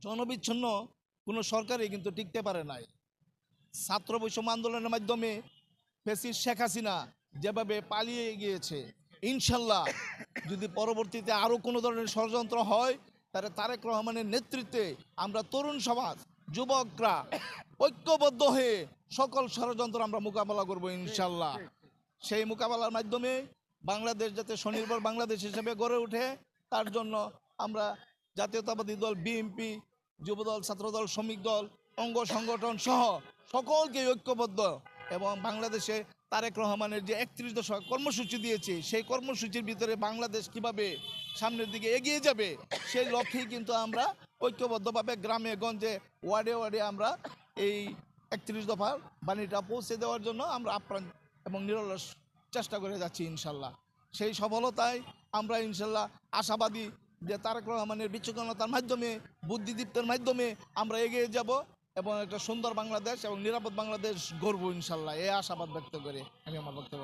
জনবিচ্ছিন্ন কোনো সরকারই কিন্তু টিকতে পারে নাই। ছাত্র বৈষম্য আন্দোলনের মাধ্যমে ফ্যাসিস্ট শেখ হাসিনা যেভাবে পালিয়ে গিয়েছে, ইনশাল্লাহ যদি পরবর্তীতে আরও কোনো ধরনের ষড়যন্ত্র হয়, তাহলে তারেক রহমানের নেতৃত্বে আমরা তরুণ সমাজ, যুবকরা ঐক্যবদ্ধ হয়ে সকল ষড়যন্ত্র আমরা মোকাবেলা করব ইনশাল্লাহ। সেই মোকাবেলার মাধ্যমে বাংলাদেশ যাতে স্বনির্ভর বাংলাদেশ হিসেবে গড়ে ওঠে, তার জন্য আমরা জাতীয়তাবাদী দল বিএনপি, যুবদল, ছাত্রদল, শ্রমিক দল, অঙ্গ সংগঠন সহ সকলকে ঐক্যবদ্ধ এবং বাংলাদেশে তারেক রহমানের যে 31 দশক কর্মসূচি দিয়েছে, সেই কর্মসূচির ভিতরে বাংলাদেশ কিভাবে সামনের দিকে এগিয়ে যাবে, সেই লক্ষ্যেই কিন্তু আমরা ঐক্যবদ্ধভাবে গ্রামে গঞ্জে ওয়ার্ডে ওয়ার্ডে আমরা এই 31 দফার বাণীটা পৌঁছে দেওয়ার জন্য আমরা আপ্রাণ এবং নিরলস চেষ্টা করে যাচ্ছি ইনশাল্লাহ। সেই সফলতায় আমরা ইনশাল্লাহ আশাবাদী যে তারেক রহমানের বিচক্ষণতার মাধ্যমে, বুদ্ধিদীপ্তের মাধ্যমে আমরা এগিয়ে যাব এবং একটা সুন্দর বাংলাদেশ এবং নিরাপদ বাংলাদেশ গড়ব ইনশাল্লাহ। এই আশাবাদ ব্যক্ত করে আমি আমার বক্তব্য